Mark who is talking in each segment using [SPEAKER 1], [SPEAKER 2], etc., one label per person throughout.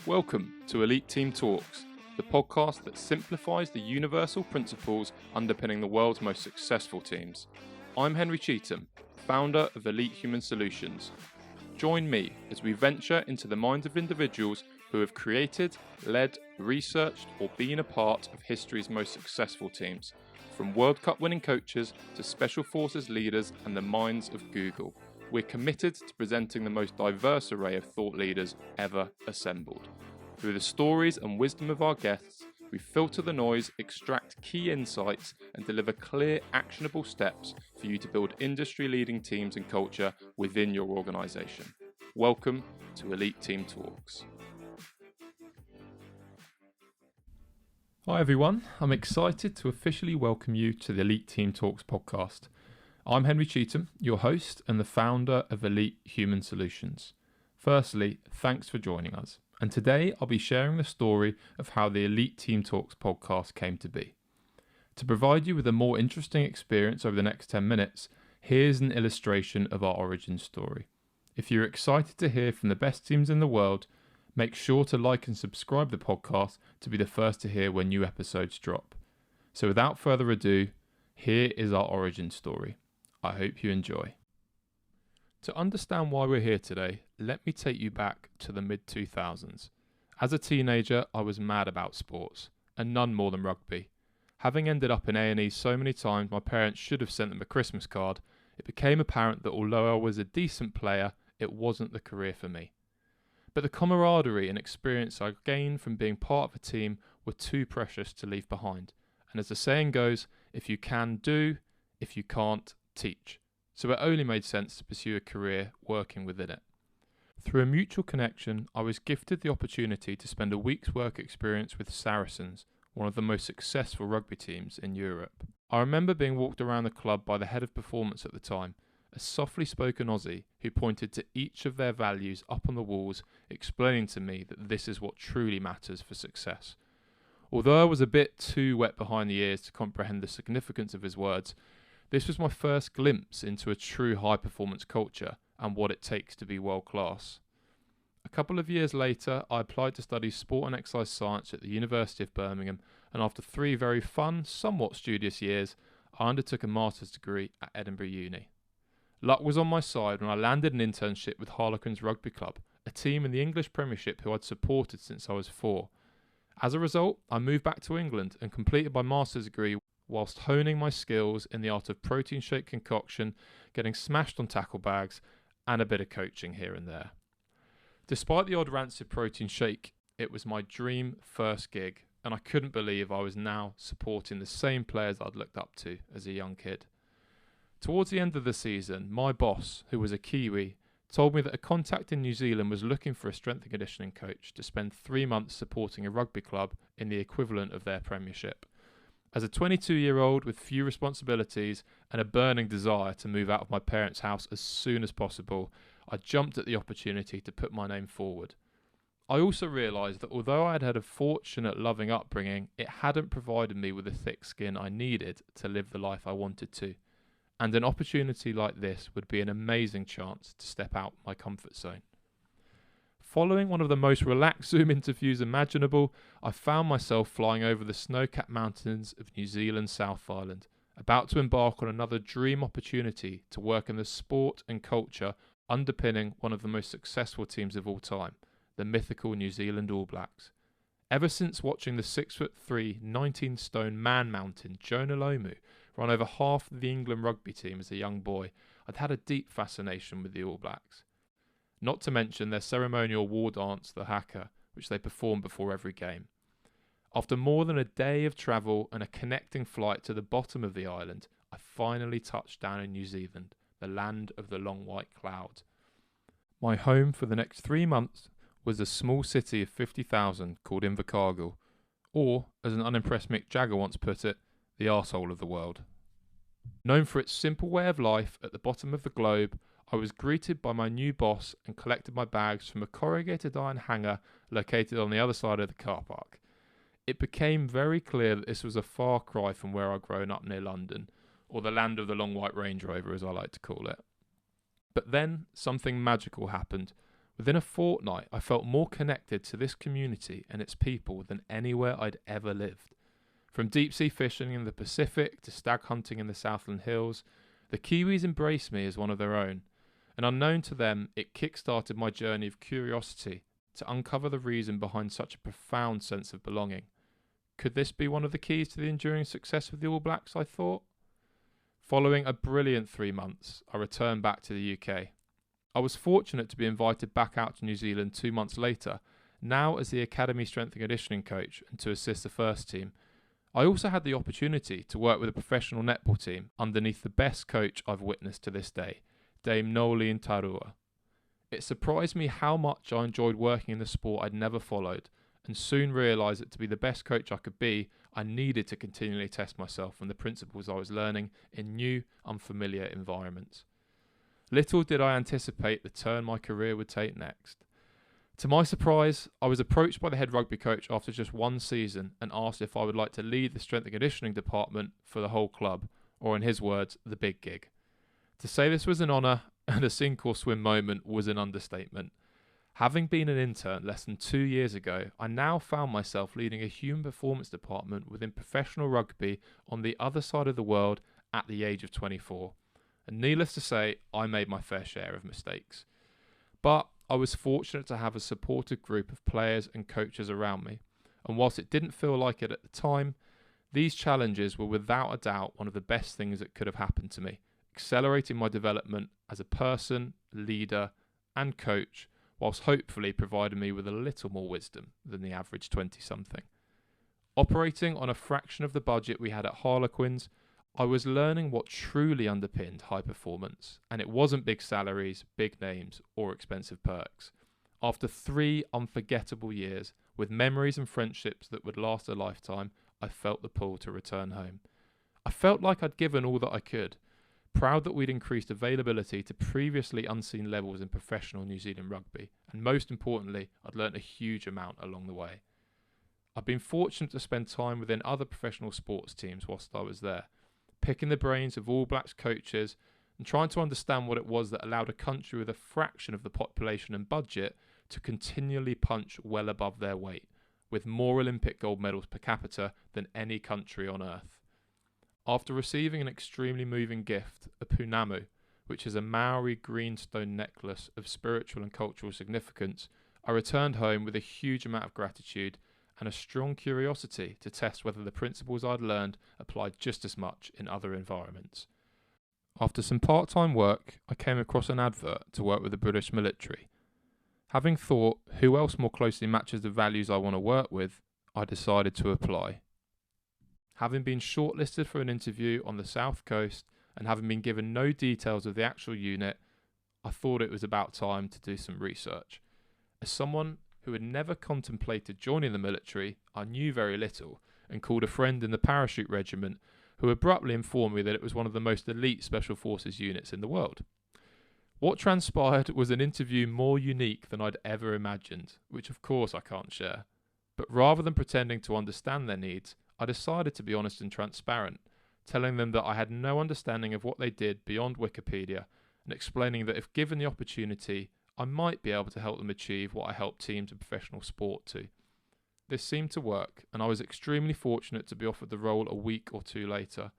[SPEAKER 1] Welcome to Elite Team Talks, the podcast that simplifies the universal principles underpinning the world's most successful teams. I'm Henry Cheetham, founder of Elite Human Solutions. Join me as we venture into the minds of individuals who have created, led, researched, or been a part of history's most successful teams, from World Cup winning coaches to Special Forces leaders and the minds of Google. We're committed to presenting the most diverse array of thought leaders ever assembled. Through the stories and wisdom of our guests, we filter the noise, extract key insights, and deliver clear, actionable steps for you to build industry-leading teams and culture within your organisation. Welcome to Elite Team Talks. Hi everyone, I'm excited to officially welcome you to the Elite Team Talks podcast. I'm Henry Cheetham, your host and the founder of Elite Human Solutions. Firstly, thanks for joining us. And today I'll be sharing the story of how the Elite Team Talks podcast came to be. To provide you with a more interesting experience over the next 10 minutes, here's an illustration of our origin story. If you're excited to hear from the best teams in the world, make sure to like and subscribe the podcast to be the first to hear when new episodes drop. So without further ado, here is our origin story. I hope you enjoy. To understand why we're here today, let me take you back to the mid-2000s. As a teenager, I was mad about sports, and none more than rugby. Having ended up in A&E so many times my parents should have sent them a Christmas card, it became apparent that although I was a decent player, it wasn't the career for me. But the camaraderie and experience I gained from being part of a team were too precious to leave behind. And as the saying goes, if you can, do. If you can't, teach. So it only made sense to pursue a career working within it. Through a mutual connection, I was gifted the opportunity to spend a week's work experience with Saracens, one of the most successful rugby teams in Europe. I remember being walked around the club by the head of performance at the time, a softly spoken Aussie who pointed to each of their values up on the walls, explaining to me that this is what truly matters for success. Although I was a bit too wet behind the ears to comprehend the significance of his words, this was my first glimpse into a true high-performance culture and what it takes to be world-class. A couple of years later, I applied to study sport and exercise science at the University of Birmingham, and after 3 very fun, somewhat studious years, I undertook a master's degree at Edinburgh Uni. Luck was on my side when I landed an internship with Harlequins Rugby Club, a team in the English Premiership who I'd supported since I was 4. As a result, I moved back to England and completed my master's degree whilst honing my skills in the art of protein shake concoction, getting smashed on tackle bags, and a bit of coaching here and there. Despite the odd rancid protein shake, it was my dream first gig, and I couldn't believe I was now supporting the same players I'd looked up to as a young kid. Towards the end of the season, my boss, who was a Kiwi, told me that a contact in New Zealand was looking for a strength and conditioning coach to spend 3 months supporting a rugby club in the equivalent of their premiership. As a 22-year-old with few responsibilities and a burning desire to move out of my parents' house as soon as possible, I jumped at the opportunity to put my name forward. I also realised that although I had had a fortunate, loving upbringing, it hadn't provided me with the thick skin I needed to live the life I wanted to. And an opportunity like this would be an amazing chance to step out my comfort zone. Following one of the most relaxed Zoom interviews imaginable, I found myself flying over the snow-capped mountains of New Zealand's South Island, about to embark on another dream opportunity to work in the sport and culture underpinning one of the most successful teams of all time, the mythical New Zealand All Blacks. Ever since watching the 6'3", 19-stone man-mountain Jonah Lomu run over half of the England rugby team as a young boy, I'd had a deep fascination with the All Blacks. Not to mention their ceremonial war dance, the haka, which they perform before every game. After more than a day of travel and a connecting flight to the bottom of the island, I finally touched down in New Zealand, the land of the long white cloud. My home for the next 3 months was a small city of 50,000 called Invercargill, or, as an unimpressed Mick Jagger once put it, the arsehole of the world. Known for its simple way of life at the bottom of the globe, I was greeted by my new boss and collected my bags from a corrugated iron hangar located on the other side of the car park. It became very clear that this was a far cry from where I'd grown up near London, or the land of the long white Range Rover as I like to call it. But then something magical happened Within a fortnight, I felt more connected to this community and its people than anywhere I'd ever lived. From deep-sea fishing in the Pacific to stag hunting in the Southland Hills, the Kiwis embraced me as one of their own, and unknown to them, it kick-started my journey of curiosity to uncover the reason behind such a profound sense of belonging. Could this be one of the keys to the enduring success of the All Blacks, I thought? Following a brilliant 3 months, I returned back to the UK. I was fortunate to be invited back out to New Zealand 2 months later, now as the Academy Strength and Conditioning coach and to assist the first team. I also had the opportunity to work with a professional netball team underneath the best coach I've witnessed to this day, Dame Nolene Tarua. It surprised me how much I enjoyed working in the sport I'd never followed, and soon realised that to be the best coach I could be, I needed to continually test myself and the principles I was learning in new, unfamiliar environments. Little did I anticipate the turn my career would take next. To my surprise, I was approached by the head rugby coach after just one season and asked if I would like to lead the strength and conditioning department for the whole club, or in his words, the big gig. To say this was an honour and a sink or swim moment was an understatement. Having been an intern less than 2 years ago, I now found myself leading a human performance department within professional rugby on the other side of the world at the age of 24. And needless to say, I made my fair share of mistakes. But I was fortunate to have a supportive group of players and coaches around me. And whilst it didn't feel like it at the time, these challenges were without a doubt one of the best things that could have happened to me, accelerating my development as a person, leader, and coach, whilst hopefully providing me with a little more wisdom than the average 20-something. Operating on a fraction of the budget we had at Harlequins, I was learning what truly underpinned high performance, and it wasn't big salaries, big names, or expensive perks. After 3 unforgettable years, with memories and friendships that would last a lifetime, I felt the pull to return home. I felt like I'd given all that I could, proud that we'd increased availability to previously unseen levels in professional New Zealand rugby, and most importantly, I'd learnt a huge amount along the way. I've been fortunate to spend time within other professional sports teams whilst I was there, picking the brains of All Blacks coaches and trying to understand what it was that allowed a country with a fraction of the population and budget to continually punch well above their weight, with more Olympic gold medals per capita than any country on earth. After receiving an extremely moving gift, a punamu, which is a Maori greenstone necklace of spiritual and cultural significance, I returned home with a huge amount of gratitude and a strong curiosity to test whether the principles I'd learned applied just as much in other environments. After some part-time work, I came across an advert to work with the British military. Having thought, who else more closely matches the values I want to work with, I decided to apply. Having been shortlisted for an interview on the South Coast and having been given no details of the actual unit, I thought it was about time to do some research. As someone who had never contemplated joining the military, I knew very little and called a friend in the parachute regiment who abruptly informed me that it was one of the most elite special forces units in the world. What transpired was an interview more unique than I'd ever imagined, which of course I can't share. But rather than pretending to understand their needs, I decided to be honest and transparent, telling them that I had no understanding of what they did beyond Wikipedia and explaining that if given the opportunity, I might be able to help them achieve what I help teams in professional sport to. This seemed to work, and I was extremely fortunate to be offered the role a week or 2 later,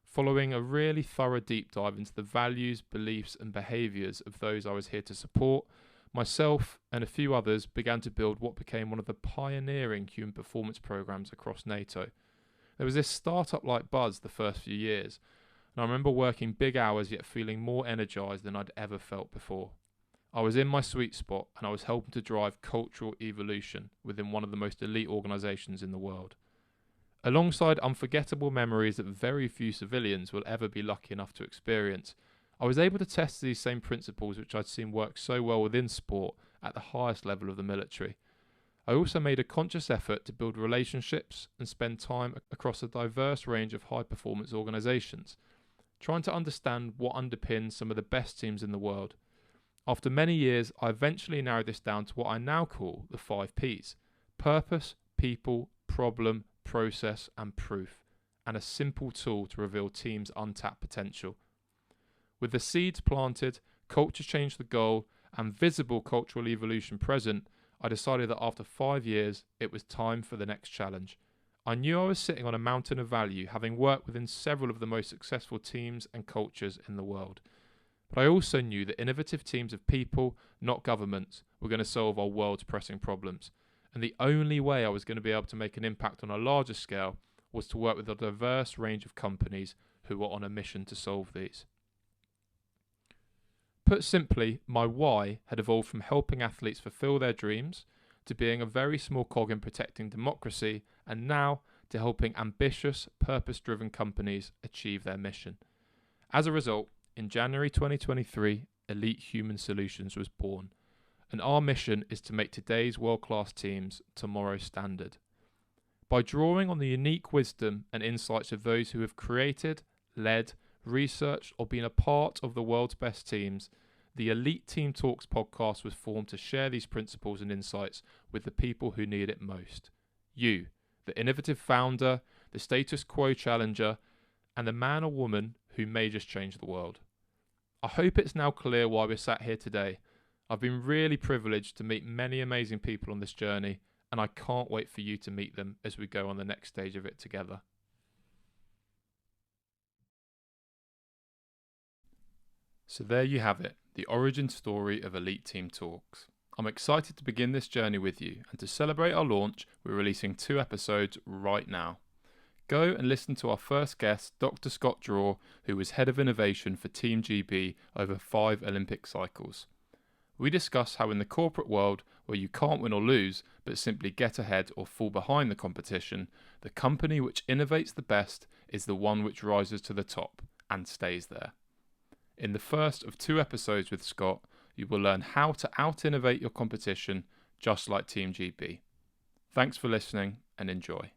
[SPEAKER 1] following a really thorough deep dive into the values, beliefs and behaviours of those I was here to support. Myself and a few others began to build what became one of the pioneering human performance programs across NATO. There was this startup-like buzz the first few years, and I remember working big hours yet feeling more energised than I'd ever felt before. I was in my sweet spot and I was helping to drive cultural evolution within one of the most elite organisations in the world. Alongside unforgettable memories that very few civilians will ever be lucky enough to experience, I was able to test these same principles which I'd seen work so well within sport at the highest level of the military. I also made a conscious effort to build relationships and spend time across a diverse range of high-performance organisations, trying to understand what underpins some of the best teams in the world. After many years, I eventually narrowed this down to what I now call the 5 Ps: purpose, people, problem, process and proof, and a simple tool to reveal teams' untapped potential. With the seeds planted, culture changed the goal, and visible cultural evolution present, I decided that after 5 years, it was time for the next challenge. I knew I was sitting on a mountain of value, having worked within several of the most successful teams and cultures in the world. But I also knew that innovative teams of people, not governments, were going to solve our world's pressing problems. And the only way I was going to be able to make an impact on a larger scale was to work with a diverse range of companies who were on a mission to solve these. Put simply, my why had evolved from helping athletes fulfill their dreams to being a very small cog in protecting democracy, and now to helping ambitious, purpose-driven companies achieve their mission. As a result, in January 2023, Elite Human Solutions was born, and our mission is to make today's world-class teams tomorrow's standard. By drawing on the unique wisdom and insights of those who have created, led, researched, or been a part of the world's best teams, the Elite Team Talks podcast was formed to share these principles and insights with the people who need it most. You, the innovative founder, the status quo challenger, and the man or woman who may just change the world. I hope it's now clear why we're sat here today. I've been really privileged to meet many amazing people on this journey, and I can't wait for you to meet them as we go on the next stage of it together. So there you have it, the origin story of Elite Team Talks. I'm excited to begin this journey with you, and to celebrate our launch, we're releasing 2 episodes right now. Go and listen to our first guest, Dr. Scott Draw, who was Head of Innovation for Team GB over 5 Olympic cycles. We discuss how in the corporate world, where you can't win or lose, but simply get ahead or fall behind the competition, the company which innovates the best is the one which rises to the top and stays there. In the first of 2 episodes with Scott, you will learn how to out-innovate your competition, just like Team GB. Thanks for listening and enjoy.